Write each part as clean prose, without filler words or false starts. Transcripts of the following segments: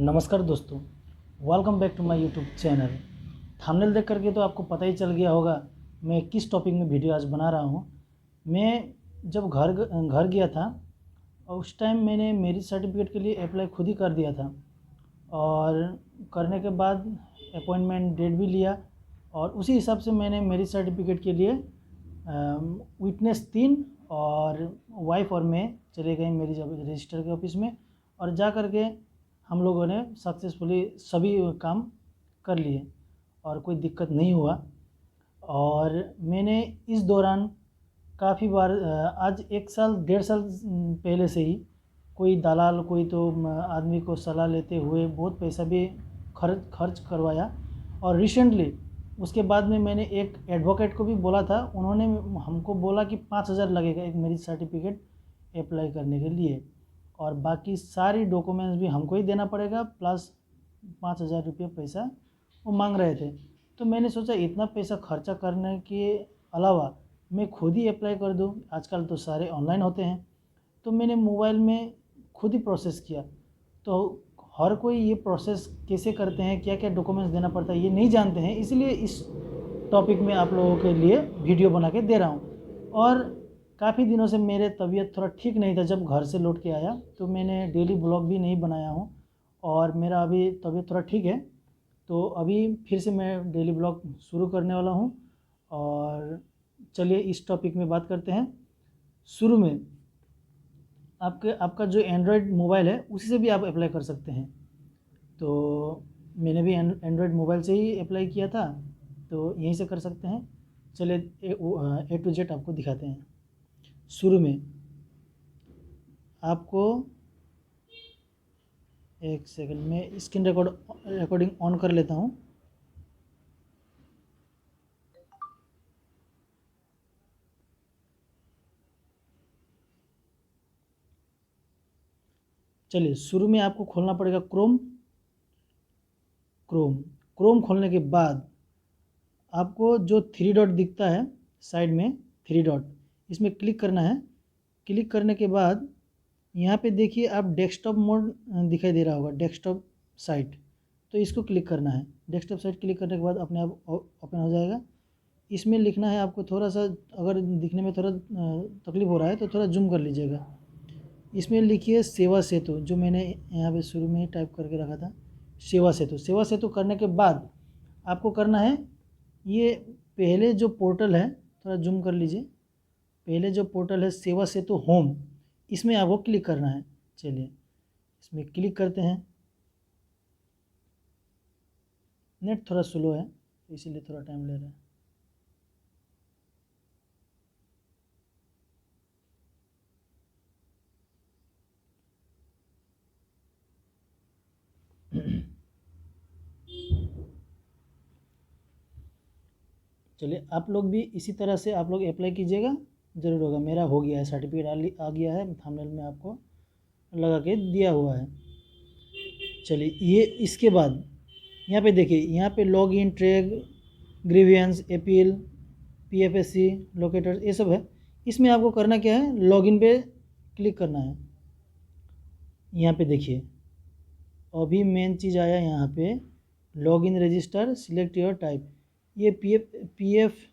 नमस्कार दोस्तों, welcome back to my YouTube channel. Thumbnail देख करके तो आपको पता ही चल गया होगा मैं किस टॉपिक में वीडियो आज बना रहा हूँ। मैं जब घर गया था उस टाइम मैंने मेरिट सर्टिफिकेट के लिए अप्लाई खुद ही कर दिया था और करने के बाद अपॉइंटमेंट डेट भी लिया और उसी हिसाब से मैंने मेरिट सर्टिफिकेट के लिए विटनेस 3 और वाइफ और मैं चले गए मेरी रजिस्टर के ऑफिस में और जा कर के हम लोगों ने सक्सेसफुली सभी काम कर लिए और कोई दिक्कत नहीं हुआ। और मैंने इस दौरान काफ़ी बार आज 1 साल 1.5 साल पहले से ही कोई दलाल कोई तो आदमी को सलाह लेते हुए बहुत पैसा भी खर्च करवाया। और रिसेंटली उसके बाद में मैंने एक एडवोकेट को भी बोला था, उन्होंने हमको बोला कि 5,000 लगेगा एक मेरिट सर्टिफिकेट अप्लाई करने के लिए और बाकी सारी डॉक्यूमेंट्स भी हमको ही देना पड़ेगा प्लस 5,000 रुपये पैसा वो मांग रहे थे। तो मैंने सोचा इतना पैसा खर्चा करने के अलावा मैं खुद ही अप्लाई कर दूं, आजकल तो सारे ऑनलाइन होते हैं। तो मैंने मोबाइल में खुद ही प्रोसेस किया। तो हर कोई ये प्रोसेस कैसे करते हैं, क्या क्या डॉक्यूमेंट्स देना पड़ता है ये नहीं जानते हैं, इसलिए इस टॉपिक में आप लोगों के लिए वीडियो बना के दे रहा हूँ। और काफ़ी दिनों से मेरे तबीयत थोड़ा ठीक नहीं था, जब घर से लौट के आया तो मैंने डेली ब्लॉग भी नहीं बनाया हूँ और मेरा अभी तबीयत थोड़ा ठीक है। तो अभी फिर से मैं डेली ब्लॉग शुरू करने वाला हूँ और चलिए इस टॉपिक में बात करते हैं। शुरू में आपका जो एंड्रॉयड मोबाइल है उसी से भी आप अप्लाई कर सकते हैं। तो मैंने भी एंड्रॉयड मोबाइल से ही अप्लाई किया था, तो यहीं से कर सकते हैं। चलिए A to Z आपको दिखाते हैं। शुरू में आपको एक सेकंड में स्क्रीन रिकॉर्डिंग ऑन कर लेता हूँ। चलिए शुरू में आपको खोलना पड़ेगा क्रोम खोलने के बाद आपको जो 3 डॉट दिखता है साइड में 3 डॉट, इसमें क्लिक करना है। क्लिक करने के बाद यहाँ पे देखिए आप डेस्कटॉप मोड दिखाई दे रहा होगा, डेस्कटॉप साइट, तो इसको क्लिक करना है। डेस्कटॉप साइट क्लिक करने के बाद अपने आप ओपन हो जाएगा। इसमें लिखना है आपको, थोड़ा सा अगर दिखने में थोड़ा तकलीफ हो रहा है तो थोड़ा जूम कर लीजिएगा। इसमें लिखिए सेवा सेतु, जो मैंने यहाँ पे शुरू में ही टाइप करके रखा था, सेवा सेतु करने के बाद आपको करना है, ये पहले जो पोर्टल है थोड़ा जूम कर लीजिए, पहले जो पोर्टल है सेवा सेतु होम, इसमें आपको क्लिक करना है। चलिए इसमें क्लिक करते हैं। नेट थोड़ा स्लो है इसीलिए थोड़ा टाइम ले रहा है। चलिए आप लोग भी इसी तरह से आप लोग अप्लाई कीजिएगा, ज़रूर होगा। मेरा हो गया है, सर्टिफिकेट आ गया है, थंबनेल में आपको लगा के दिया हुआ है। चलिए ये इसके बाद यहाँ पे देखिए, यहाँ पे log in, track, grievance, appeal, PFSC, locators, ये सब है। इसमें आपको करना क्या है, लॉगिन पे क्लिक करना है। यहाँ पे देखिए अभी मेन चीज़ आया यहाँ पे, login register, select your type. ये PFC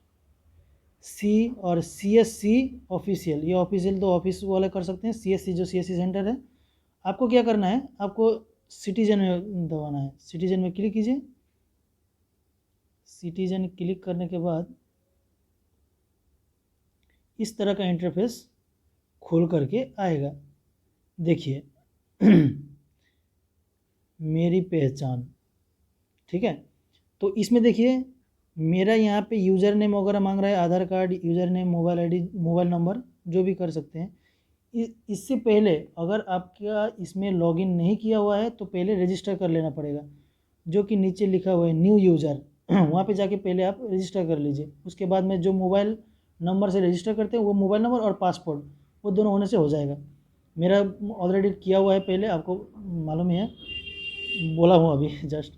और CSC ऑफिशियल, ये ऑफिशियल तो ऑफिस वाले कर सकते हैं। CSC जो CSC सेंटर है, आपको क्या करना है, आपको सिटीजन में दबाना है। सिटीजन में क्लिक कीजिए। सिटीजन क्लिक करने के बाद इस तरह का इंटरफेस खोल करके आएगा। देखिए मेरी पहचान, ठीक है। तो इसमें देखिए मेरा यहाँ पे यूज़र नेम वगैरह मांग रहा है, Aadhaar card, user name, mobile ID, mobile number, जो भी कर सकते हैं। इससे पहले अगर आपका इसमें लॉगिन नहीं किया हुआ है तो पहले रजिस्टर कर लेना पड़ेगा, जो कि नीचे लिखा हुआ है न्यू यूज़र वहाँ पे जाके पहले आप रजिस्टर कर लीजिए। उसके बाद में जो मोबाइल नंबर से रजिस्टर करते हैं वो मोबाइल नंबर और पासपोर्ट, वो दोनों होने से हो जाएगा। मेरा ऑलरेडी किया हुआ है पहले, आपको मालूम ही है, बोला हूँ अभी जस्ट।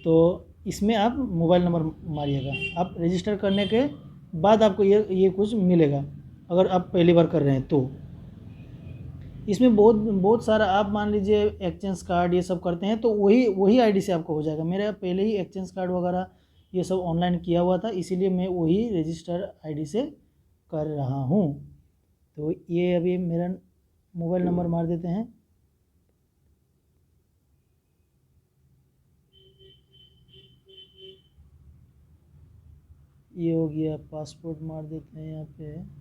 तो इसमें आप मोबाइल नंबर मारिएगा। आप रजिस्टर करने के बाद आपको ये कुछ मिलेगा अगर आप पहली बार कर रहे हैं तो। इसमें बहुत बहुत सारा, आप मान लीजिए एक्सचेंज कार्ड ये सब करते हैं तो वही वही आईडी से आपको हो जाएगा। मेरा पहले ही एक्सचेंज कार्ड वगैरह ये सब ऑनलाइन किया हुआ था, इसीलिए मैं वही रजिस्टर आईडी से कर रहा हूँ। तो ये अभी मेरा मोबाइल नंबर मार देते हैं। ये हो गया, पासपोर्ट मार देते हैं यहाँ पे।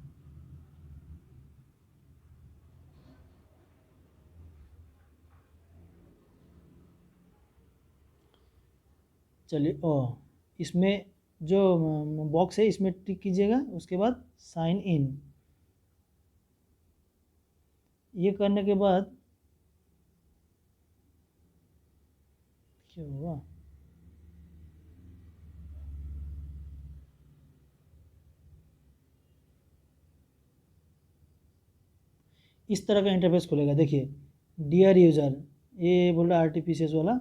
चलिए, इसमें जो बॉक्स है इसमें टिक कीजिएगा, उसके बाद साइन इन। ये करने के बाद क्या होगा, इस तरह का इंटरफेस खुलेगा। देखिए, डियर यूज़र, ये बोल रहा है आरटीपीसीएस वाला,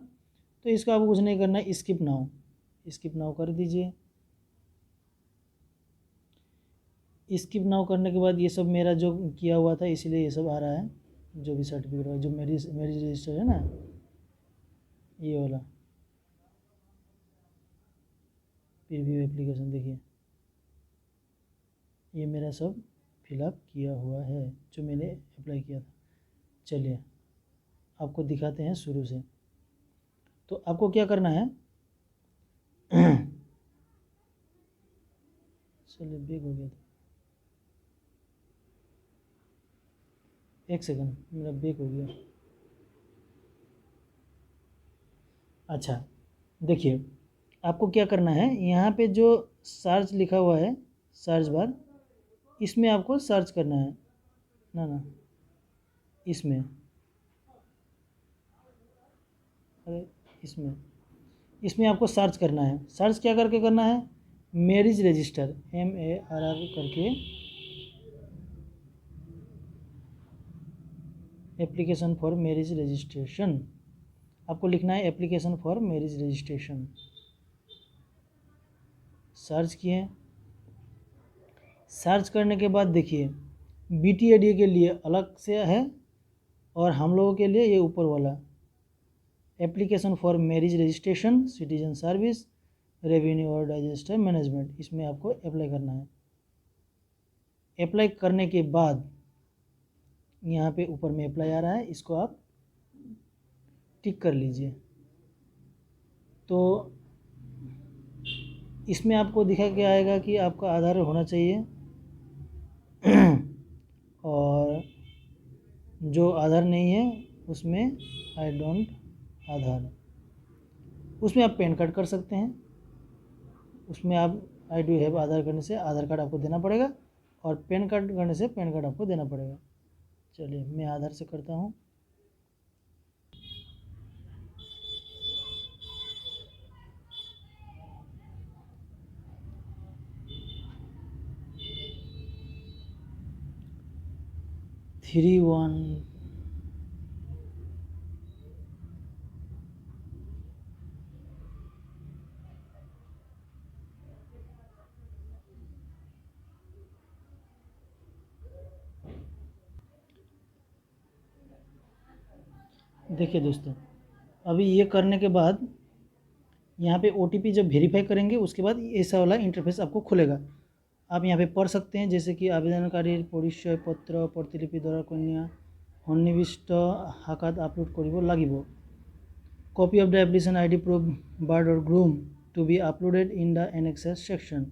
तो इसका आपको कुछ नहीं करना है, स्किप नाउ, स्किप नाउ कर दीजिए। स्किप नाउ करने के बाद ये सब मेरा जो किया हुआ था इसीलिए ये सब आ रहा है, जो भी सर्टिफिकेट है, जो मेरी रजिस्टर है ना, ये वाला प्रीव्यू एप्लीकेशन। देखिए, ये मेरा सब फिलअप किया हुआ है जो मैंने अप्लाई किया था। चलिए आपको दिखाते हैं शुरू से। तो आपको क्या करना है चलिए, बेग हो गया था, एक सेकंड, मेरा बेग हो गया। अच्छा, देखिए आपको क्या करना है, यहाँ पे जो सर्च लिखा हुआ है, सर्च बार, इसमें आपको सर्च करना है ना, इसमें, अरे इसमें, इसमें आपको सर्च करना है। सर्च क्या करके करना है, मैरिज रजिस्टर, MARR करके, एप्लीकेशन फॉर मैरिज रजिस्ट्रेशन, आपको लिखना है application for marriage registration. Search किए, सर्च करने के बाद देखिए BTAD के लिए अलग से है और हम लोगों के लिए ये ऊपर वाला application for marriage registration, citizen service, revenue और डाइजेस्टर मैनेजमेंट, इसमें आपको अप्लाई करना है। अप्लाई करने के बाद यहाँ पे ऊपर में अप्लाई आ रहा है, इसको आप टिक कर लीजिए। तो इसमें आपको दिखा के आएगा कि आपका आधार होना चाहिए और जो आधार नहीं है उसमें आई डोंट आधार, उसमें आप पैन कार्ड कर सकते हैं। उसमें आप आई डू हैव आधार करने से आधार कार्ड आपको देना पड़ेगा और पैन कार्ड करने से पैन कार्ड आपको देना पड़ेगा। चलिए मैं आधार से करता हूँ। थ्री वन देखिए दोस्तों, अभी ये करने के बाद यहाँ पे OTP जब वेरीफाई करेंगे उसके बाद ऐसा वाला इंटरफेस आपको खुलेगा। आप यहाँ पे पढ़ सकते हैं, जैसे कि आवेदनकारी परिचय पत्र प्रतिलिपि द्वारा कन्या सन्निविष्ट हाकात अपलोड करिब লাগিব, copy of the application ID proof बार्ड और ग्रूम to be uploaded in the annexure section.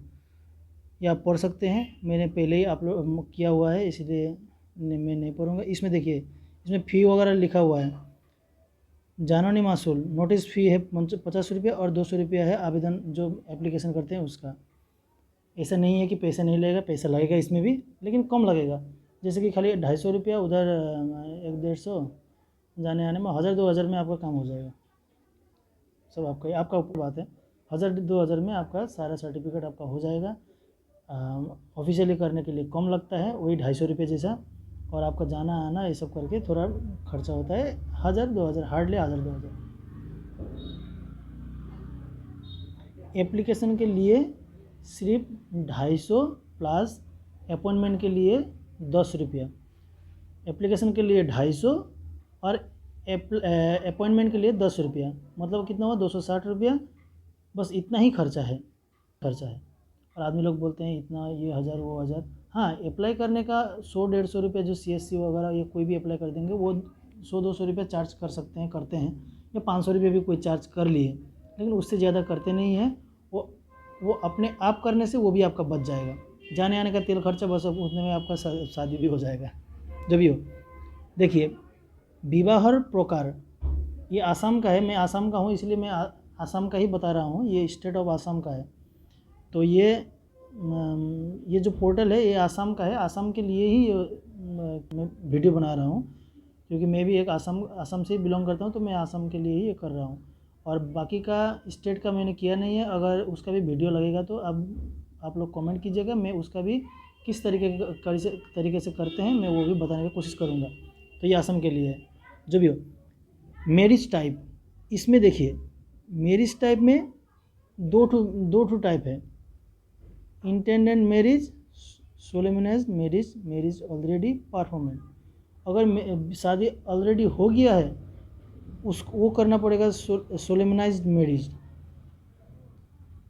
ये आप पढ़ सकते हैं, मैंने पहले ही अपलोड किया हुआ है इसलिए मैं नहीं पढ़ूँगा। इसमें देखिए, इसमें फ़ी वगैरह लिखा हुआ है, जाननी मासूल नोटिस फ़ी है 50 रुपया और 200 रुपया है आवेदन जो एप्लीकेशन करते हैं उसका। ऐसा नहीं है कि पैसा नहीं लगेगा, पैसा लगेगा इसमें भी, लेकिन कम लगेगा। जैसे कि खाली 250 रुपया, उधर 100-150, जाने आने में 1000-2000 में आपका काम हो जाएगा। सब आपका ऊपर बात है। 1000-2000 में आपका सारा सर्टिफिकेट आपका हो जाएगा। ऑफिशियली करने के लिए कम लगता है, वही 250 रुपये जैसा, और आपका जाना आना ये सब करके थोड़ा खर्चा होता है 1000-2000, हार्डली 1000-2000। एप्लीकेशन के लिए सिर्फ 250 प्लस अपॉइंटमेंट के लिए 10 रुपया। एप्लीकेशन के लिए 250 और अपॉइंटमेंट के लिए 10 रुपया, मतलब कितना हुआ 260 रुपया। बस इतना ही खर्चा है। और आदमी लोग बोलते हैं इतना, ये 1000 वो 1000। हाँ, अप्लाई करने का 100-150 रुपया जो CSC वगैरह ये कोई भी अप्लाई कर देंगे, वो 100-200 रुपया चार्ज कर सकते हैं, करते हैं, या 500 रुपये भी कोई चार्ज कर लिए, लेकिन उससे ज़्यादा करते नहीं हैं। वो अपने आप करने से वो भी आपका बच जाएगा, जाने आने का तेल खर्चा, बस अब उतने में आपका शादी भी हो जाएगा, जब भी हो। देखिए, विवाहर प्रकार, ये आसाम का है, मैं आसाम का हूँ इसलिए मैं आसाम का ही बता रहा हूँ, ये स्टेट ऑफ आसाम का है। तो ये जो पोर्टल है ये आसाम का है, आसाम के लिए ही मैं वीडियो बना रहा हूँ, क्योंकि मैं भी एक आसाम से ही बिलोंग करता हूँ, तो मैं आसाम के लिए ही ये कर रहा हूँ। और बाकी का स्टेट का मैंने किया नहीं है, अगर उसका भी वीडियो लगेगा तो अब आप लोग कमेंट कीजिएगा, मैं उसका भी किस तरीके से करते हैं मैं वो भी बताने की कोशिश करूँगा। तो ये आसाम के लिए है, जो भी हो। मैरिज टाइप, इसमें देखिए मैरिज टाइप में दो ठो टाइप है, intended marriage, solemnised marriage, marriage already performant. अगर शादी ऑलरेडी हो गया है उसको वो करना पड़ेगा सोलेमनाइज्ड मैरिज।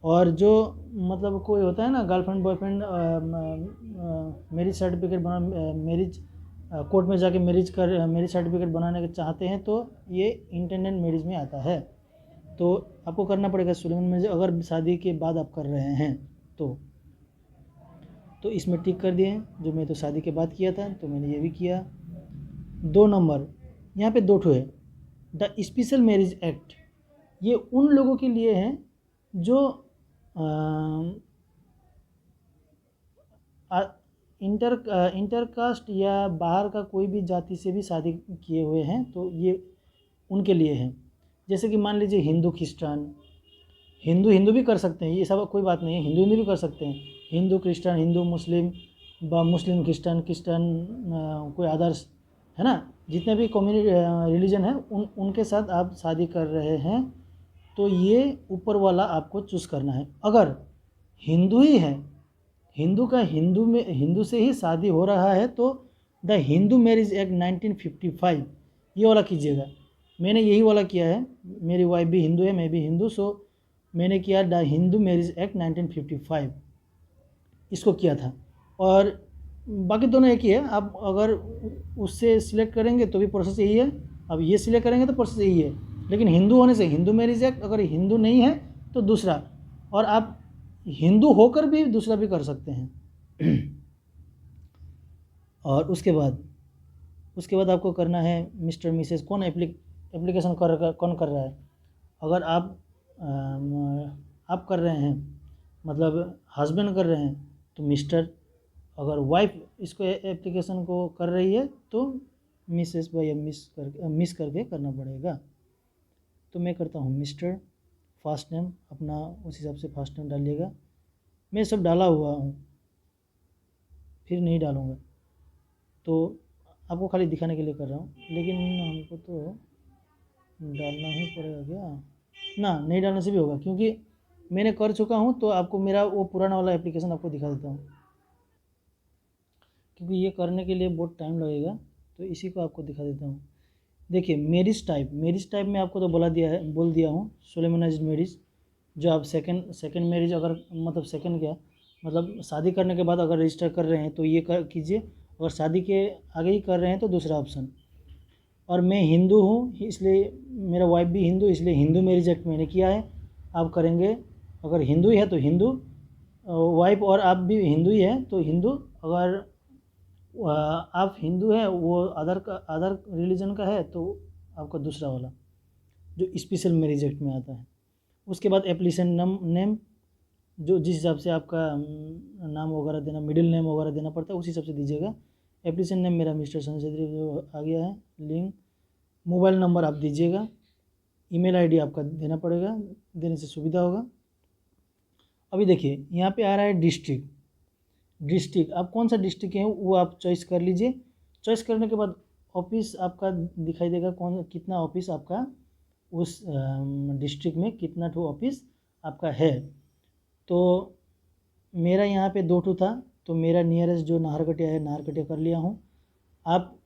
और जो मतलब कोई होता है ना गर्लफ्रेंड बॉयफ्रेंड, मैरिज सर्टिफिकेट बना, मैरिज कोर्ट में जाके मैरिज सर्टिफिकेट बनाने के चाहते हैं, तो ये इंटेंडेंट मैरिज में आता है। तो आपको करना पड़ेगा सोलेमन मैरिज, अगर शादी के बाद आप कर रहे हैं तो इसमें टिक कर दिए, जो मैं तो शादी के बाद किया था तो मैंने ये भी किया। 2 नंबर, यहाँ पे 2 ठो है, द स्पेशल मैरिज एक्ट, ये उन लोगों के लिए है जो इंटरकास्ट या बाहर का कोई भी जाति से भी शादी किए हुए हैं, तो ये उनके लिए है। जैसे कि मान लीजिए हिंदू क्रिश्चियन, हिंदू भी कर सकते हैं, ये सब कोई बात नहीं है, हिंदू भी कर सकते हैं, हिंदू क्रिश्चियन, हिंदू मुस्लिम, मुस्लिम क्रिश्चियन, कोई अदर्स है ना, जितने भी कम्युनिटी रिलीजन है उनके साथ आप शादी कर रहे हैं, तो ये ऊपर वाला आपको चूज़ करना है। अगर हिंदू ही है, हिंदू से ही शादी हो रहा है, तो द हिंदू मैरिज एक्ट 1955 ये वाला कीजिएगा। मैंने यही वाला किया है, मेरी वाइफ भी हिंदू है, मैं भी हिंदू, सो मैंने किया द हिंदू मैरिज एक्ट 1955, इसको किया था। और बाकी दोनों एक ही है, आप अगर उससे सिलेक्ट करेंगे तो भी प्रोसेस यही है, अब ये सिलेक्ट करेंगे तो प्रोसेस यही है, लेकिन हिंदू होने से हिंदू मैरिज एक्ट, अगर हिंदू नहीं है तो दूसरा, और आप हिंदू होकर भी दूसरा भी कर सकते हैं। और उसके बाद आपको करना है मिस्टर मिसेस, कौन एप्लीकेशन कौन कर रहा है। अगर आप कर रहे हैं, मतलब हस्बैंड कर रहे हैं, तो मिस्टर, अगर वाइफ इसको एप्लीकेशन को कर रही है तो मिसेस या मिस करके करना पड़ेगा। तो मैं करता हूँ मिस्टर, फर्स्ट नेम अपना उस हिसाब से फर्स्ट नेम डालिएगा, मैं सब डाला हुआ हूँ, फिर नहीं डालूँगा, तो आपको खाली दिखाने के लिए कर रहा हूँ, लेकिन हमको तो डालना ही पड़ेगा क्या, ना नहीं डालने से भी होगा, क्योंकि मैंने कर चुका हूँ, तो आपको मेरा वो पुराना वाला एप्लीकेशन आपको दिखा देता हूँ, क्योंकि ये करने के लिए बहुत टाइम लगेगा, तो इसी को आपको दिखा देता हूँ। देखिए मैरिज टाइप में आपको तो बोल दिया हूँ सोलेमनाइज्ड मैरिज, जो आप सेकंड मैरिज, अगर मतलब सेकंड क्या मतलब शादी करने के बाद अगर रजिस्टर कर रहे हैं तो ये कीजिए, अगर शादी के आगे ही कर रहे हैं तो दूसरा ऑप्शन। और मैं हिंदू हूँ, इसलिए मेरा वाइफ भी हिंदू, इसलिए हिंदू मैरिज एक्ट मैंने किया है, आप करेंगे। अगर हिंदू ही है तो हिंदू, वाइफ और आप भी हिंदू ही है तो हिंदू, अगर आप हिंदू हैं वो अदर रिलीजन का है तो आपका दूसरा वाला जो स्पेशल मैरिज एक्ट में आता है। उसके बाद एप्लीकेशन नेम, जो जिस हिसाब से आपका नाम वगैरह देना, मिडिल नेम वगैरह देना पड़ता है उसी हिसाब से दीजिएगा। एप्लीकेशन नेम मेरा मिस्टर संजय देव जो आ गया है, लिंक मोबाइल नंबर आप दीजिएगा, ईमेल आईडी आपका देना पड़ेगा, देने से सुविधा होगा। अभी देखिए यहाँ पे आ रहा है डिस्ट्रिक्ट, आप कौन सा डिस्ट्रिक्ट है वो आप चॉइस कर लीजिए। चॉइस करने के बाद ऑफिस आपका दिखाई देगा, कितना ऑफिस आपका उस डिस्ट्रिक्ट में कितना ठो ऑफिस आपका है। तो मेरा यहाँ पे 2 ठो था, तो मेरा नियरेस्ट जो नाहरकटिया है, नाहरकटिया कर लिया हूँ। आप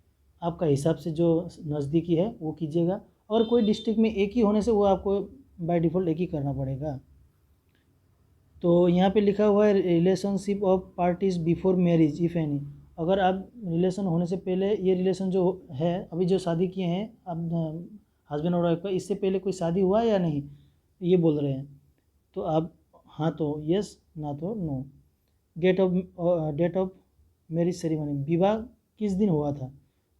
आपका हिसाब से जो नज़दीकी है वो कीजिएगा। और कोई डिस्ट्रिक्ट में एक ही होने से वो आपको बाय डिफ़ॉल्ट एक ही करना पड़ेगा। तो यहाँ पे लिखा हुआ है relationship of parties before marriage if any. अगर आप रिलेशन होने से पहले, ये रिलेशन जो है अभी जो शादी किए हैं अब हस्बैंड और वाइफ का, इससे पहले कोई शादी हुआ है या नहीं, ये बोल रहे हैं। तो आप हाँ तो यस, ना तो no. Date of marriage ceremony, विवाह किस दिन हुआ था,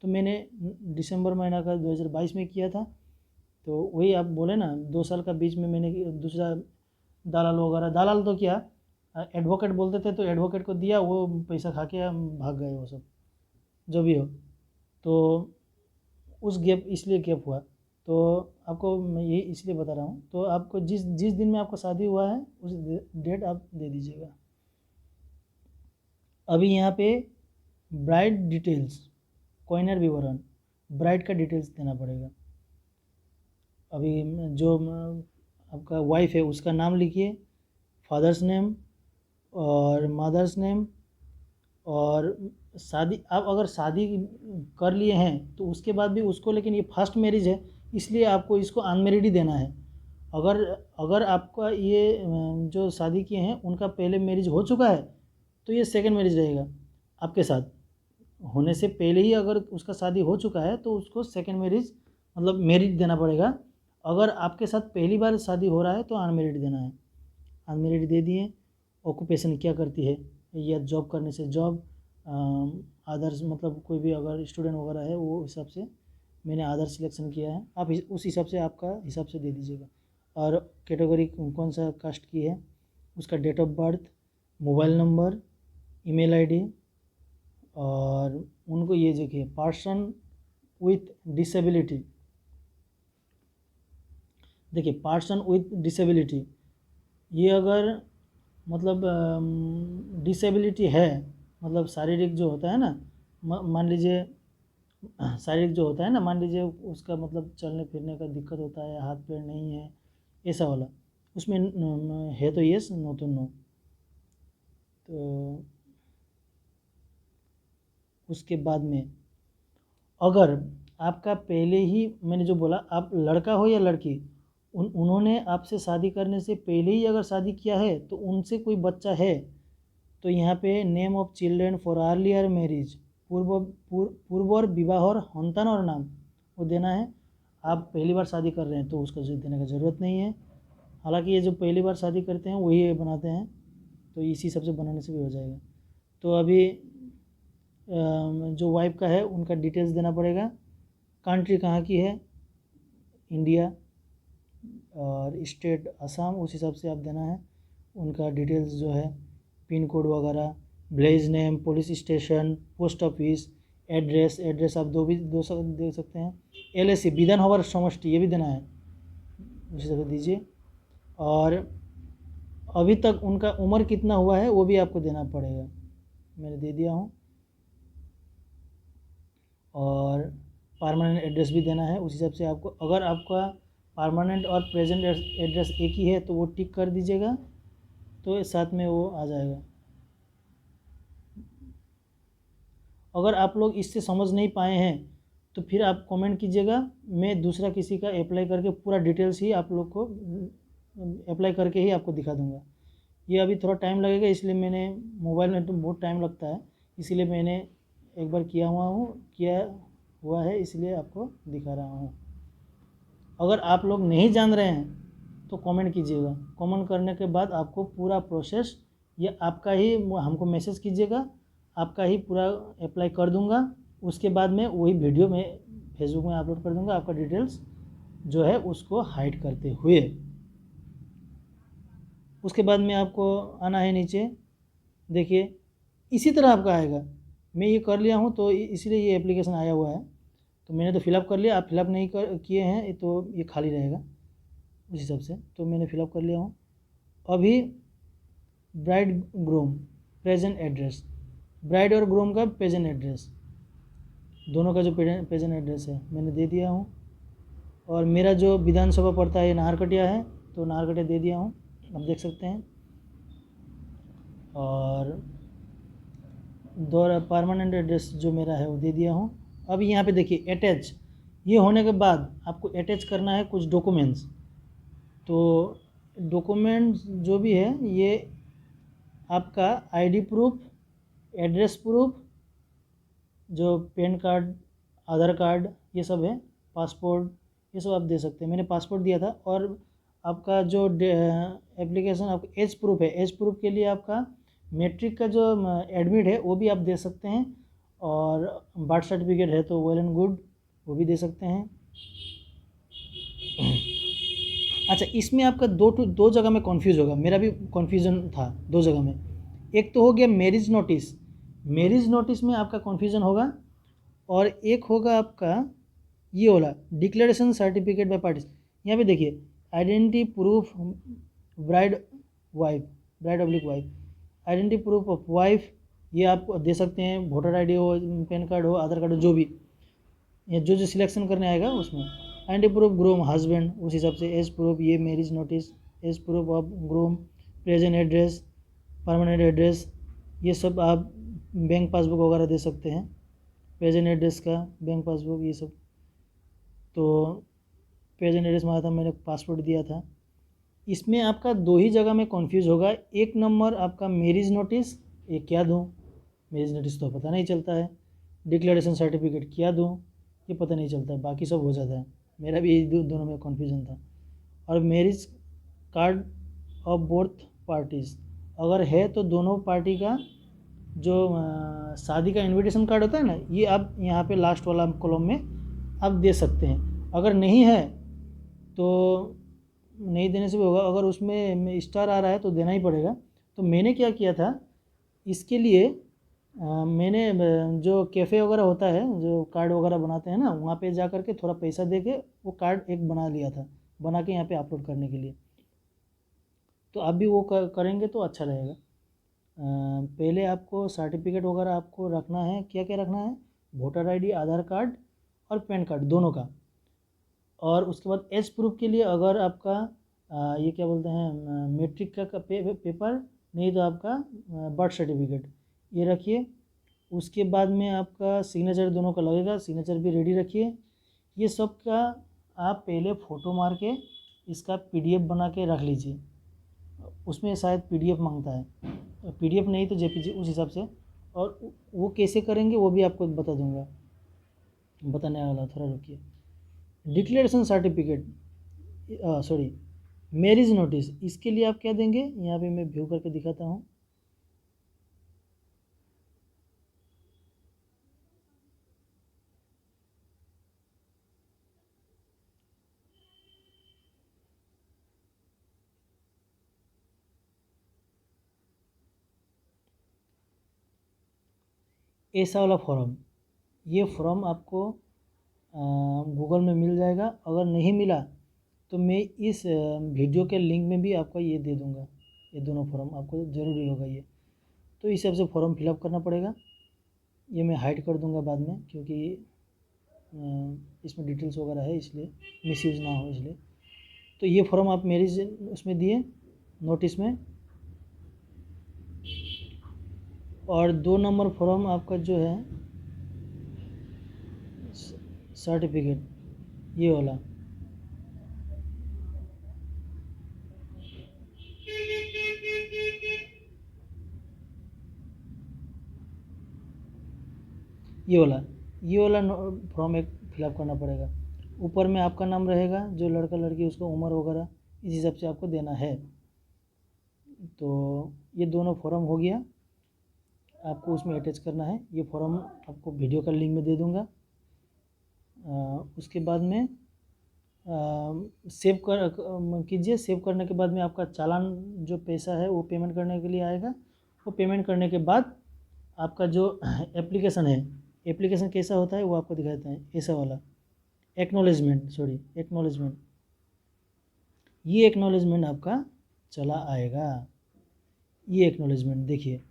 तो मैंने दिसंबर महीना का 2022 में किया था। तो वही आप बोले ना 2 साल का बीच में मैंने दूसरा दलाल वगैरह, दलाल तो क्या एडवोकेट बोलते थे, तो एडवोकेट को दिया, वो पैसा खा के भाग गए वो सब, जो भी हो। तो उस गैप, इसलिए गैप हुआ। तो आपको मैं यही इसलिए बता रहा हूँ। तो आपको जिस जिस दिन में आपका शादी हुआ है उस डेट आप दे दीजिएगा। अभी यहाँ पे ब्राइड डिटेल्स, कॉइनर विवरण, ब्राइड का डिटेल्स देना पड़ेगा। अभी जो आपका वाइफ है उसका नाम लिखिए, फादर्स नेम और मदर्स नेम। और शादी, आप अगर शादी कर लिए हैं तो उसके बाद भी उसको, लेकिन ये फर्स्ट मैरिज है इसलिए आपको इसको अनमेरिड ही देना है। अगर अगर आपका ये जो शादी किए हैं उनका पहले मैरिज हो चुका है तो ये सेकंड मैरिज रहेगा। आपके साथ होने से पहले ही अगर उसका शादी हो चुका है तो उसको सेकंड मैरिज मतलब मैरिड देना पड़ेगा। अगर आपके साथ पहली बार शादी हो रहा है तो अनमेरिड देना है। अनमेरिड दे दिए। ऑक्यूपेशन क्या करती है, या जॉब करने से जॉब, आदर्स मतलब कोई भी अगर स्टूडेंट वगैरह है वो हिसाब से मैंने आदर सिलेक्शन किया है, आप उस हिसाब से आपका हिसाब से दे दीजिएगा। और कैटेगरी कौन सा कास्ट की है, उसका date of birth, mobile number, email ID. और उनको ये देखिए पर्सन विथ डिसेबिलिटी, देखिए पर्सन विथ डिसेबिलिटी, ये अगर मतलब डिसेबिलिटी है, मतलब शारीरिक जो होता है ना, मान लीजिए शारीरिक जो होता है ना, मान लीजिए उसका मतलब चलने फिरने का दिक्कत होता है, हाथ पैर नहीं है, ऐसा वाला, उसमें है तो यस, नो तो नो। तो उसके बाद में अगर आपका पहले ही, मैंने जो बोला, आप लड़का हो या लड़की, उन्होंने आपसे शादी करने से पहले ही अगर शादी किया है तो उनसे कोई बच्चा है तो यहाँ पे name of children for earlier marriage, पूर्व विवाह और संतान और नाम वो देना है। आप पहली बार शादी कर रहे हैं तो उसका जो देने का ज़रूरत नहीं है। हालांकि ये जो पहली बार शादी करते हैं वही ये बनाते हैं, तो इसी सबसे बनाने से भी हो जाएगा। तो अभी जो वाइफ का है उनका डिटेल्स देना पड़ेगा। कंट्री कहाँ की है, इंडिया, और स्टेट असम, उस हिसाब से आप देना है। उनका डिटेल्स जो है पिन कोड वगैरह, village name, police station, post office, address आप दे सकते हैं। LAC विधानसभा समष्टि ये भी देना है, उसी तरह दीजिए। और अभी तक उनका उम्र कितना हुआ है वो भी आपको देना पड़ेगा, मैंने दे दिया हूँ। और परमानेंट एड्रेस भी देना है उस हिसाब से आपको। अगर आपका परमानेंट और प्रेजेंट एड्रेस एक ही है तो वो टिक कर दीजिएगा, तो साथ में वो आ जाएगा। अगर आप लोग इससे समझ नहीं पाए हैं तो फिर आप कमेंट कीजिएगा, मैं दूसरा किसी का अप्लाई करके पूरा डिटेल्स ही आप लोग को अप्लाई करके ही आपको दिखा दूंगा। ये अभी थोड़ा टाइम लगेगा, इसलिए मैंने, मोबाइल में तो बहुत टाइम लगता है, इसीलिए मैंने एक बार किया हुआ है, इसलिए आपको दिखा रहा हूँ। अगर आप लोग नहीं जान रहे हैं तो कमेंट कीजिएगा, कमेंट करने के बाद आपको पूरा प्रोसेस, ये आपका ही, हमको मैसेज कीजिएगा, आपका ही पूरा अप्लाई कर दूंगा। उसके बाद में वही वीडियो में फेसबुक में अपलोड कर दूंगा, आपका डिटेल्स जो है उसको हाइड करते हुए। उसके बाद में आपको आना है नीचे, देखिए इसी तरह आपका आएगा। मैं ये कर लिया हूँ तो इसलिए ये एप्लीकेशन आया हुआ है, तो मैंने तो फिलअप कर लिया। आप फिलअप नहीं किए हैं तो ये खाली रहेगा उस हिसाब से, तो मैंने फिलअप कर लिया हूँ। अभी bride groom present address, bride और ग्रूम का प्रेजेंट एड्रेस, दोनों का जो प्रेजेंट एड्रेस है मैंने दे दिया हूँ। और मेरा जो विधानसभा पड़ता है नाहरकटिया है, तो नाहरकटिया दे दिया हूँ, आप देख सकते हैं। और दो परमानेंट एड्रेस जो मेरा है वो दे दिया हूँ। अब यहाँ पे देखिए अटैच, ये होने के बाद आपको अटैच करना है कुछ डॉक्यूमेंट्स। तो डॉक्यूमेंट्स जो भी है ये आपका आईडी प्रूफ, एड्रेस प्रूफ, जो पैन कार्ड, आधार कार्ड, ये सब है, पासपोर्ट, ये सब आप दे सकते हैं। मैंने पासपोर्ट दिया था। और आपका जो एप्लीकेशन आपका एज प्रूफ है, एज प्रूफ के लिए आपका मैट्रिक का जो एडमिट है वो भी आप दे सकते हैं। और बर्थ सर्टिफिकेट है तो वेल एंड गुड, वो भी दे सकते हैं। अच्छा, इसमें आपका दो जगह में कन्फ्यूज़ होगा, मेरा भी कन्फ्यूज़न था दो जगह में। एक तो हो गया मैरिज नोटिस, मैरिज नोटिस में आपका कन्फ्यूज़न होगा। और एक होगा आपका ये वाला डिक्लेरेशन सर्टिफिकेट बाय पार्टीज। यहाँ पे देखिए identity proof bride wife, bride oblique wife, identity proof of wife, ये आप दे सकते हैं। वोटर आईडी हो, पैन कार्ड हो, आधार कार्ड हो, जो भी, ये जो सिलेक्शन करने आएगा उसमें। आइडेंटिटी प्रूफ ग्रूम हस्बैंड, उस हिसाब से। एज प्रूफ ये marriage notice, age proof of groom, present address, permanent address, ये सब आप बैंक पासबुक वगैरह दे सकते हैं, प्रेजेंट एड्रेस का बैंक पासबुक, ये सब। तो प्रेजेंट एड्रेस मांगा था, मैंने पासपोर्ट दिया था। इसमें आपका दो ही जगह में कंफ्यूज होगा। एक नंबर आपका मैरिज नोटिस, ये क्या दूँ, मैरिज नोटिस तो पता नहीं चलता है। डिक्लेरेशन सर्टिफिकेट क्या दूँ, ये पता नहीं चलता है, बाकी सब हो जाता है। मेरा भी दोनों में कन्फ्यूजन था। और marriage card of both parties अगर है तो दोनों पार्टी का जो शादी का इनविटेशन कार्ड होता है ना, ये आप यहाँ पे लास्ट वाला कॉलम में आप दे सकते हैं। अगर नहीं है तो नहीं देने से भी होगा, अगर उसमें स्टार आ रहा है तो देना ही पड़ेगा। तो मैंने क्या किया था इसके लिए, मैंने जो कैफ़े वगैरह होता है, जो कार्ड वगैरह बनाते हैं ना, वहाँ पे जा कर के थोड़ा पैसा दे के वो कार्ड एक बना लिया था, बना के यहाँ पे अपलोड करने के लिए। तो आप भी वो करेंगे तो अच्छा रहेगा। पहले आपको सर्टिफिकेट वगैरह आपको रखना है, क्या क्या रखना है, वोटर आईडी, आधार कार्ड और पैन कार्ड दोनों का। और उसके बाद एज प्रूफ के लिए अगर आपका ये क्या बोलते हैं मैट्रिक का पेपर, नहीं तो आपका बर्थ सर्टिफिकेट, ये रखिए। उसके बाद में आपका सिग्नेचर दोनों का लगेगा, सिग्नेचर भी रेडी रखिए। ये सब का आप पहले फ़ोटो मार के इसका पीडीएफ बना के रख लीजिए। उसमें शायद पीडीएफ मांगता है, पीडीएफ नहीं तो जेपीजी, उस हिसाब से। और वो कैसे करेंगे वो भी आपको बता दूंगा, बताने वाला, थोड़ा रुकिए। Declaration certificate, sorry marriage notice, इसके लिए आप क्या देंगे, यहाँ पे मैं व्यू करके दिखाता हूँ। ऐसा वाला फॉर्म, ये फॉर्म आपको गूगल में मिल जाएगा। अगर नहीं मिला तो मैं इस वीडियो के लिंक में भी आपको ये दे दूँगा। ये दोनों फॉर्म आपको ज़रूरी होगा ये। तो इस हिसाब से फॉर्म फिलअप करना पड़ेगा। ये मैं हाइड कर दूँगा बाद में, क्योंकि इसमें डिटेल्स वगैरह है, इसलिए मिसयूज़ ना हो इसलिए। तो ये फॉर्म आप मेरी उसमें दिए नोटिस में। और 2 नंबर फॉर्म आपका जो है सर्टिफिकेट, ये वाला, ये वाला फॉर्म एक फिलअप करना पड़ेगा। ऊपर में आपका नाम रहेगा, जो लड़का लड़की उसका उम्र वगैरह इस हिसाब से आपको देना है। तो ये दोनों फॉर्म हो गया, आपको उसमें अटैच करना है। ये फॉर्म आपको वीडियो का लिंक में दे दूँगा। उसके बाद में सेव कीजिए। सेव करने के बाद में आपका चालान जो पैसा है वो पेमेंट करने के लिए आएगा। वो पेमेंट करने के बाद आपका जो एप्लीकेशन है, एप्लीकेशन कैसा होता है वो आपको दिखाते हैं। ऐसा वाला एक्नॉलेजमेंट, सॉरी एक्नॉलेजमेंट, ये एक्नॉलेजमेंट आपका चला आएगा। ये एक्नॉलेजमेंट देखिए,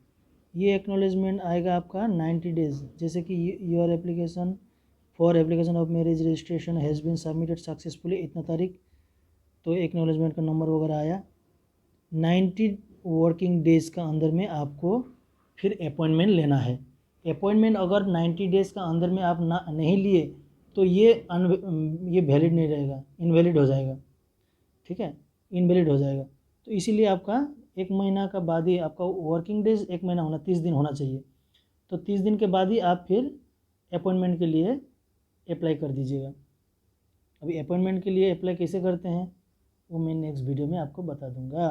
ये एक्नॉलेजमेंट आएगा आपका 90 डेज। जैसे कि your application for application of marriage registration has been submitted successfully, इतना तारीख। तो एक्नॉलेजमेंट का नंबर वगैरह आया। 90 वर्किंग डेज़ का अंदर में आपको फिर अपॉइंटमेंट लेना है। अपॉइंटमेंट अगर 90 डेज़ का अंदर में आप नहीं लिए तो ये वैलिड नहीं रहेगा, इनवैलिड हो जाएगा, ठीक है, इनवैलिड हो जाएगा। तो इसीलिए आपका 1 महीना का बाद ही आपका वर्किंग डेज 1 महीना होना, 30 दिन होना चाहिए। तो 30 दिन के बाद ही आप फिर अपॉइंटमेंट के लिए अप्लाई कर दीजिएगा। अभी अपॉइंटमेंट के लिए अप्लाई कैसे करते हैं वो मैं नेक्स्ट वीडियो में आपको बता दूंगा।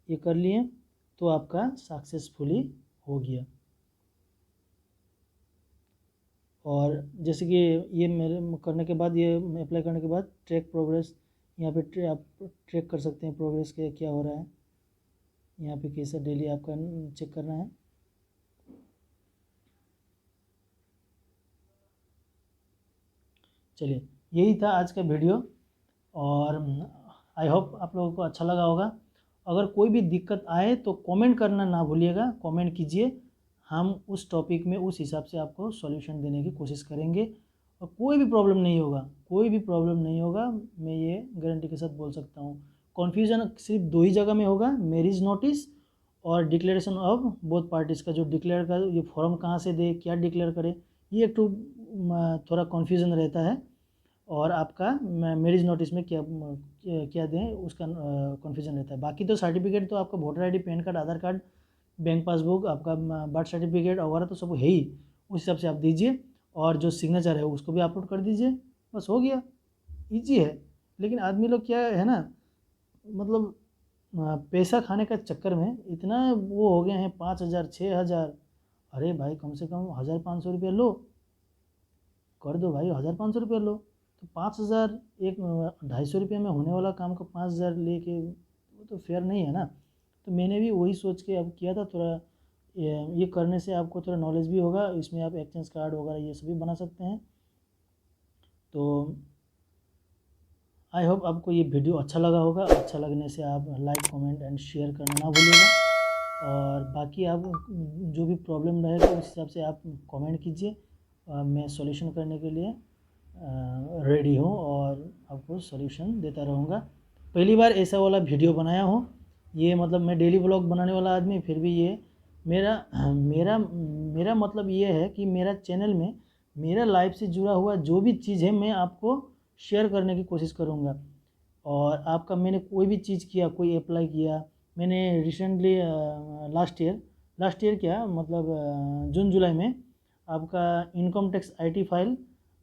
ये कर लिए तो आपका सक्सेसफुली हो गया। और जैसे कि ये मेरे करने के बाद, ये अप्लाई करने के बाद ट्रैक प्रोग्रेस, यहाँ पे आप ट्रैक कर सकते हैं प्रोग्रेस के क्या हो रहा है। यहाँ पे कैसा डेली आपका चेक करना है। चलिए, यही था आज का वीडियो और आई होप आप लोगों को अच्छा लगा होगा। अगर कोई भी दिक्कत आए तो कमेंट करना ना भूलिएगा, कमेंट कीजिए, हम उस टॉपिक में उस हिसाब से आपको सॉल्यूशन देने की कोशिश करेंगे। और कोई भी प्रॉब्लम नहीं होगा, कोई भी प्रॉब्लम नहीं होगा, मैं ये गारंटी के साथ बोल सकता हूँ। कन्फ्यूजन सिर्फ 2 ही जगह में होगा, मैरिज नोटिस और डिक्लेरेशन ऑफ बोथ पार्टीज़ का जो डिक्लेयर का ये फॉर्म कहाँ से दे, क्या डिक्लेयर करे, ये एक तो थोड़ा कन्फ्यूज़न रहता है। और आपका मैरिज नोटिस में क्या दें उसका कन्फ्यूजन रहता है। बाकी तो सर्टिफिकेट तो आपका वोटर आईडी, पैन कार्ड, आधार कार्ड, बैंक पासबुक, आपका बर्थ सर्टिफिकेट वगैरह तो सब है ही, उस हिसाब से आप दीजिए। और जो सिग्नेचर है उसको भी अपलोड कर दीजिए, बस हो गया, ईजी है। लेकिन आदमी लोग क्या है ना, मतलब पैसा खाने का चक्कर में इतना वो हो गए हैं, 5,000 6,000। अरे भाई कम से कम 1,500 रुपया लो, कर दो भाई, 1,500 रुपया लो। तो 5,000 एक 250 रुपये में होने वाला काम को 5,000 लेके, वो तो फेयर नहीं है ना। तो मैंने भी वही सोच के अब किया था। थोड़ा ये करने से आपको थोड़ा नॉलेज भी होगा, इसमें आप एक्सचेंज कार्ड वगैरह ये सभी बना सकते हैं। तो आई होप आपको ये वीडियो अच्छा लगा होगा। अच्छा लगने से आप लाइक, कमेंट एंड शेयर करना ना भूलिएगा। और बाकी आप जो भी प्रॉब्लम रहेगा उस हिसाब से आप कमेंट कीजिए, मैं सॉल्यूशन करने के लिए रेडी हूँ और आपको सॉल्यूशन देता रहूँगा। पहली बार ऐसा वाला वीडियो बनाया हूँ, ये मतलब मैं डेली ब्लॉग बनाने वाला आदमी, फिर भी ये मेरा मेरा मेरा मतलब ये है कि मेरा चैनल में मेरा लाइफ से जुड़ा हुआ जो भी चीज़ है मैं आपको शेयर करने की कोशिश करूँगा। और आपका मैंने कोई भी चीज़ किया, कोई अप्लाई किया, मैंने रिसेंटली लास्ट ईयर क्या मतलब जून जुलाई में आपका इनकम टैक्स आईटी फाइल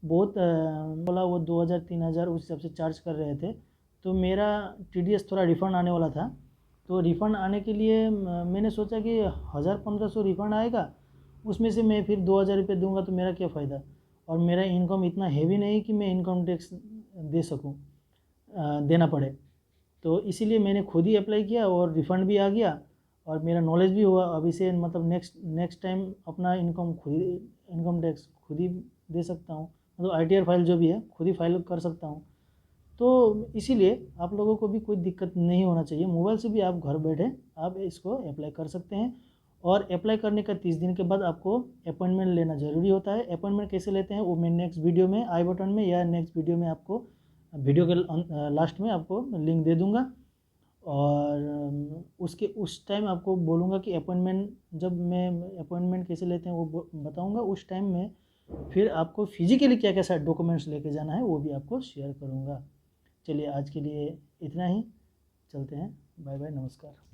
बहुत बोला, वो 2,000 3,000 उस हिसाब से चार्ज कर रहे थे। तो मेरा टीडीएस थोड़ा रिफ़ंड आने वाला था। तो रिफ़ंड आने के लिए मैंने सोचा कि 1,000-1,500 रिफ़ंड आएगा, उसमें से मैं फिर 2,000 रुपये दूँगा तो मेरा क्या फ़ायदा। और मेरा इनकम इतना हैवी नहीं कि मैं इनकम टैक्स दे सकूँ, देना पड़े। तो इसीलिए मैंने खुद ही अप्लाई किया और रिफ़ंड भी आ गया और मेरा नॉलेज भी हुआ। अभी से मतलब नेक्स्ट टाइम अपना इनकम टैक्स खुद ही दे सकता हूँ, मतलब आईटीआर फाइल जो भी है खुद ही फाइल कर सकता हूँ। तो इसीलिए आप लोगों को भी कोई दिक्कत नहीं होना चाहिए, मोबाइल से भी आप घर बैठे आप इसको अप्लाई कर सकते हैं। और अप्लाई करने का 30 दिन के बाद आपको अपॉइंटमेंट लेना ज़रूरी होता है। अपॉइंटमेंट कैसे लेते हैं वो मैं नेक्स्ट वीडियो में आई बटन में या नेक्स्ट वीडियो में आपको वीडियो के लास्ट में आपको लिंक दे दूँगा। और उसके उस टाइम आपको बोलूँगा कि अपॉइंटमेंट, जब मैं अपॉइंटमेंट कैसे लेते हैं वो बताऊँगा। उस टाइम में फिर आपको फिजिकली क्या क्या सारे डॉक्यूमेंट्स लेके जाना है वो भी आपको शेयर करूँगा। चलिए आज के लिए इतना ही, चलते हैं, बाय बाय, नमस्कार।